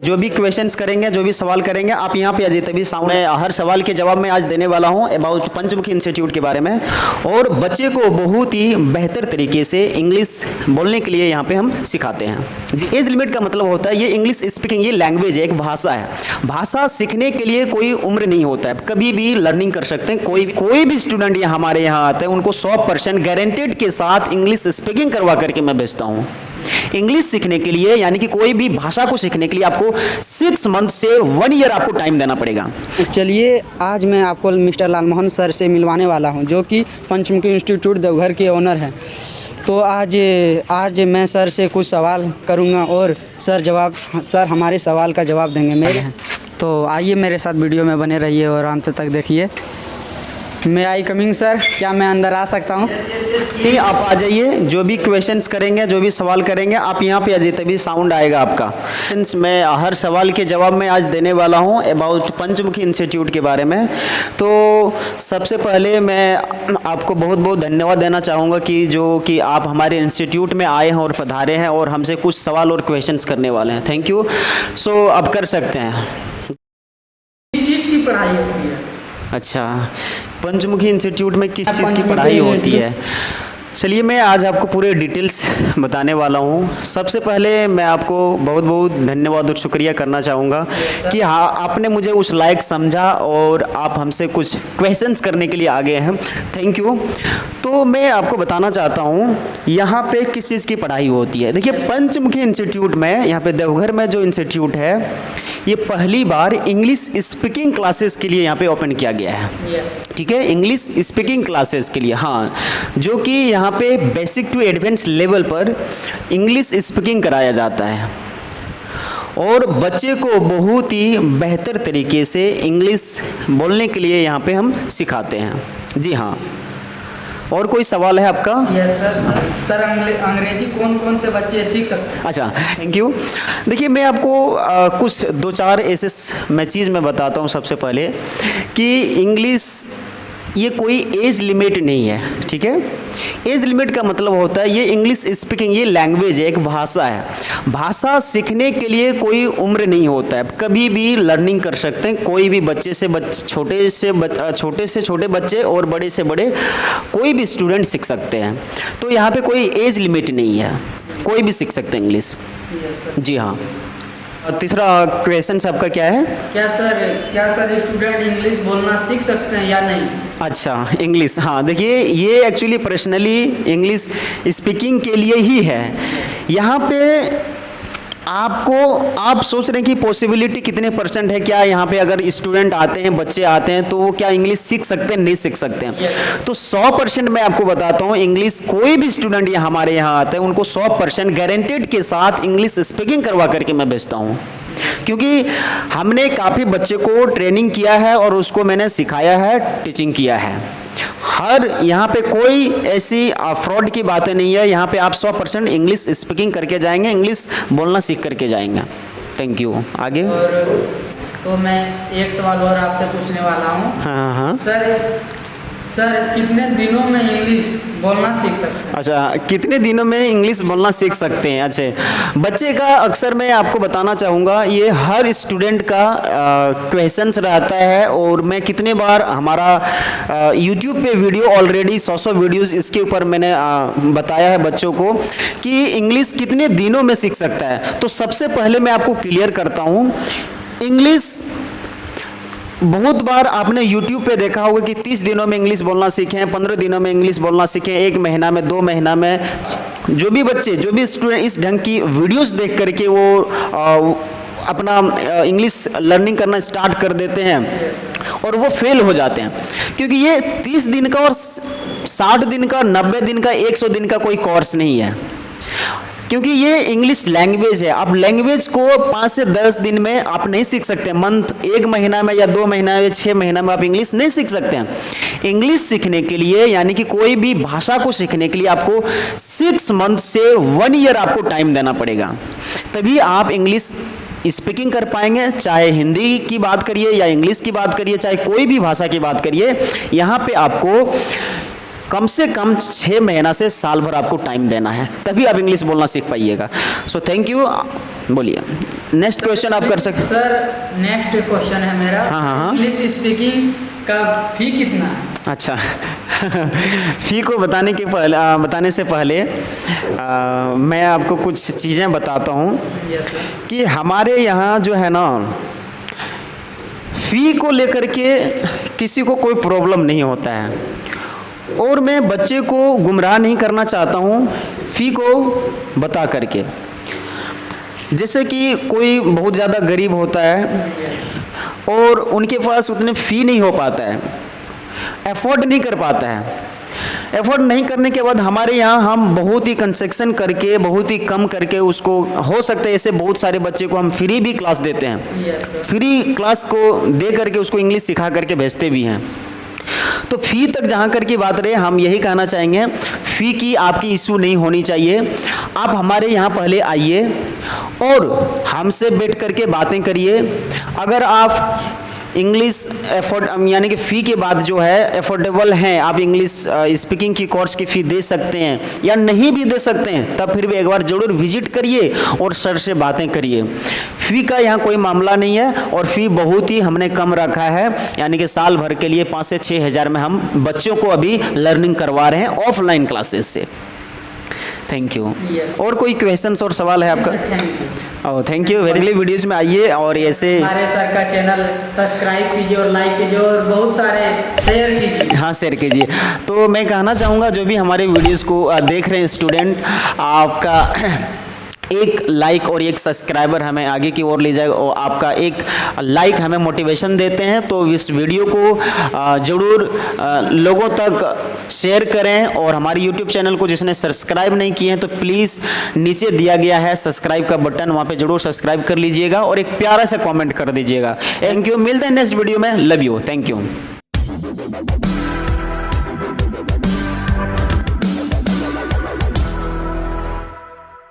जो भी क्वेश्चंस करेंगे, जो भी सवाल करेंगे, आप यहाँ पे अजय तभी सामने हर सवाल के जवाब मैं आज देने वाला हूँ अबाउट पंचमुखी इंस्टीट्यूट के बारे में। और बच्चे को बहुत ही बेहतर तरीके से इंग्लिश बोलने के लिए यहाँ पे हम सिखाते हैं जी। एज लिमिट का मतलब होता है ये इंग्लिश स्पीकिंग, ये लैंग्वेज है, एक भाषा है। भाषा सीखने के लिए कोई उम्र नहीं होता है, कभी भी लर्निंग कर सकते हैं। कोई भी स्टूडेंट यहाँ हमारे यहाँ आता है उनको 100% गारंटेड के साथ इंग्लिश स्पीकिंग करवा करके मैं भेजता हूँ। इंग्लिश सीखने के लिए यानी कि कोई भी भाषा को सीखने के लिए आपको 6 मंथ से 1 ईयर आपको टाइम देना पड़ेगा। चलिए आज मैं आपको मिस्टर लालमोहन सर से मिलवाने वाला हूं, जो कि पंचमुखी इंस्टीट्यूट देवघर के ओनर हैं। तो आज मैं सर से कुछ सवाल करूंगा और सर हमारे सवाल का जवाब देंगे मेरे। तो आइए मेरे साथ वीडियो में बने रहिए और अंत तक देखिए। मे आई कमिंग सर, क्या मैं अंदर आ सकता हूँ? नहीं, आप आ जाइए। जो भी क्वेश्चंस करेंगे, जो भी सवाल करेंगे, आप यहाँ पे अजय तभी साउंड आएगा आपका। मैं हर सवाल के जवाब मैं आज देने वाला हूँ अबाउट पंचमुखी इंस्टीट्यूट के बारे में। तो सबसे पहले मैं आपको बहुत बहुत धन्यवाद देना चाहूँगा कि आप हमारे इंस्टीट्यूट में आए हैं और पधारे हैं और हमसे कुछ सवाल और क्वेश्चंस करने वाले हैं। Thank you. सो आप कर सकते हैं। किस चीज़ की पढ़ाई होती है? अच्छा, पंचमुखी इंस्टीट्यूट में किस चीज़ की पढ़ाई होती है? चलिए मैं आज आपको पूरे डिटेल्स बताने वाला हूँ। सबसे पहले मैं आपको बहुत बहुत धन्यवाद और शुक्रिया करना चाहूँगा कि हाँ, आपने मुझे उस लायक समझा और आप हमसे कुछ क्वेश्चंस करने के लिए आ गए हैं। Thank you. तो मैं आपको बताना चाहता हूँ यहाँ पे किस चीज़ की पढ़ाई होती है। देखिए, पंचमुखी इंस्टीट्यूट में, यहाँ पे देवघर में जो इंस्टीट्यूट है, ये पहली बार इंग्लिश स्पीकिंग क्लासेस के लिए यहाँ पे ओपन किया गया है। ठीक है, इंग्लिश स्पीकिंग क्लासेस के लिए, हाँ, जो कि यहाँ पे बेसिक टू एडवांस लेवल पर इंग्लिश स्पीकिंग कराया जाता है और बच्चे को बहुत ही बेहतर तरीके से इंग्लिश बोलने के लिए यहाँ पे हम सिखाते हैं। जी हाँ, और कोई सवाल है आपका? यस सर अंग्रेजी कौन कौन से बच्चे सीख सकते हैं? अच्छा, थैंक यू। देखिए, मैं आपको कुछ 2-4 ऐसे मैं चीज़ मैं बताता हूँ। सबसे पहले कि इंग्लिश ये कोई एज लिमिट नहीं है। ठीक है, एज लिमिट का मतलब होता है ये इंग्लिश स्पीकिंग, ये लैंग्वेज है, एक भाषा है। भाषा सीखने के लिए कोई उम्र नहीं होता है, कभी भी लर्निंग कर सकते हैं। कोई भी छोटे से छोटे बच्चे और बड़े से बड़े कोई भी स्टूडेंट सीख सकते हैं। तो यहाँ पे कोई एज लिमिट नहीं है, कोई भी सीख सकते हैं इंग्लिश। जी हाँ। तीसरा क्वेश्चन आपका क्या है? क्या सर स्टूडेंट इंग्लिश बोलना सीख सकते हैं या नहीं? अच्छा, इंग्लिश, हाँ, देखिए ये एक्चुअली पर्सनली इंग्लिश स्पीकिंग के लिए ही है। यहाँ पे आप सोच रहे हैं कि पॉसिबिलिटी कितने % है, क्या यहाँ पे अगर स्टूडेंट आते हैं, बच्चे आते हैं, तो वो क्या इंग्लिश सीख सकते हैं, नहीं सीख सकते हैं? तो 100% मैं आपको बताता हूँ, इंग्लिश कोई भी स्टूडेंट यहाँ हमारे यहाँ आता है उनको 100% गारंटेड के साथ इंग्लिश स्पीकिंग करवा करके मैं भेजता हूँ। क्योंकि हमने काफ़ी बच्चे को ट्रेनिंग किया है और उसको मैंने सिखाया है, टीचिंग किया है। हर यहाँ पे कोई ऐसी फ्रॉड की बातें नहीं है। यहाँ पे आप 100% इंग्लिश स्पीकिंग करके जाएंगे, इंग्लिश बोलना सीख करके जाएंगे। Thank you. आगे। तो मैं एक सवाल और आपसे पूछने वाला हूँ। हाँ। सर कितने दिनों में इंग्लिश बोलना सीख सकते हैं? अच्छा, कितने दिनों में इंग्लिश बोलना सीख सकते हैं? अच्छा, बच्चे का अक्सर मैं आपको बताना चाहूँगा, ये हर स्टूडेंट का क्वेश्चंस रहता है और मैं कितने बार हमारा यूट्यूब पे वीडियो ऑलरेडी 100 वीडियोस इसके ऊपर मैंने बताया है बच्चों को कि इंग्लिश कितने दिनों में सीख सकता है। तो सबसे पहले मैं आपको क्लियर करता हूँ, इंग्लिश बहुत बार आपने YouTube पे देखा होगा कि 30 दिनों में इंग्लिश बोलना सीखें, 15 दिनों में इंग्लिश बोलना सीखें, 1 महीना में, 2 महीना में। जो भी स्टूडेंट इस ढंग की वीडियोस देख करके वो अपना इंग्लिश लर्निंग करना स्टार्ट कर देते हैं और वो फेल हो जाते हैं। क्योंकि ये 30 दिन का और 60 दिन का, 90 दिन का, 100 दिन का कोई कोर्स नहीं है। क्योंकि ये इंग्लिश लैंग्वेज है। आप लैंग्वेज को 5 से 10 दिन में आप नहीं सीख सकते। 1 महीना में या 2 महीना में, 6 महीना में आप इंग्लिश नहीं सीख सकते हैं। इंग्लिश सीखने के लिए यानी कि कोई भी भाषा को सीखने के लिए आपको 6 मंथ से 1 ईयर आपको टाइम देना पड़ेगा, तभी आप इंग्लिश स्पीकिंग कर पाएंगे। चाहे हिंदी की बात करिए या इंग्लिश की बात करिए, चाहे कोई भी भाषा की बात करिए, यहाँ पे आपको कम से कम 6 महीना से साल भर आपको टाइम देना है, तभी आप इंग्लिश बोलना सीख पाइएगा। So thank you. बोलिए नेक्स्ट क्वेश्चन आप कर सकते। सर नेक्स्ट क्वेश्चन है मेरा, हाँ। इंग्लिश स्पीकिंग का फी कितना है? अच्छा फ़ी को बताने से पहले मैं आपको कुछ चीज़ें बताता हूँ यस सर। कि हमारे यहाँ जो है ना, फ़ी को लेकर के किसी को कोई प्रॉब्लम नहीं होता है, और मैं बच्चे को गुमराह नहीं करना चाहता हूँ फ़ी को बता करके। जैसे कि कोई बहुत ज़्यादा गरीब होता है और उनके पास उतने फ़ी नहीं हो पाता है, अफोर्ड नहीं कर पाता है। अफोर्ड नहीं करने के बाद हमारे यहाँ हम बहुत ही कंसेक्शन करके, बहुत ही कम करके उसको, हो सकता है ऐसे बहुत सारे बच्चे को हम फ्री भी क्लास देते हैं, यस सर। फ्री क्लास को दे करके उसको इंग्लिश सिखा करके भेजते भी हैं। तो फ़ी तक जहाँ कर की बात रहे, हम यही कहना चाहेंगे फ़ी की आपकी इशू नहीं होनी चाहिए। आप हमारे यहाँ पहले आइए और हमसे बैठ करके बातें करिए। अगर आप इंग्लिश एफोर्ड यानी कि फ़ी के बाद जो है अफोर्डेबल हैं, आप इंग्लिश स्पीकिंग की कोर्स की फ़ी दे सकते हैं या नहीं भी दे सकते हैं, तब फिर भी एक बार ज़रूर विजिट करिए और सर से बातें करिए। फ़ी का यहाँ कोई मामला नहीं है, और फ़ी बहुत ही हमने कम रखा है, यानी कि साल भर के लिए 5 से 6 हज़ार में हम बच्चों को अभी लर्निंग करवा रहे हैं ऑफलाइन क्लासेस से। Thank you. Yes. और कोई क्वेश्चंस और सवाल है आपका? Oh thank you very, videos में आइए और ऐसे हमारे सर का चैनल सब्सक्राइब कीजिए और लाइक कीजिए और बहुत सारे शेयर कीजिए। हाँ शेयर कीजिए। तो मैं कहना चाहूँगा जो भी हमारे वीडियोज़ को देख रहे हैं स्टूडेंट, आपका एक लाइक और एक सब्सक्राइबर हमें आगे की ओर ले जाएगा, और आपका एक लाइक हमें मोटिवेशन देते हैं। तो इस वीडियो को ज़रूर लोगों तक शेयर करें, और हमारे यूट्यूब चैनल को जिसने सब्सक्राइब नहीं किए हैं तो प्लीज़ नीचे दिया गया है सब्सक्राइब का बटन, वहाँ पे ज़रूर सब्सक्राइब कर लीजिएगा और एक प्यारा सा कमेंट कर दीजिएगा। थैंक यू, मिलते हैं नेक्स्ट वीडियो में। Love you, thank you.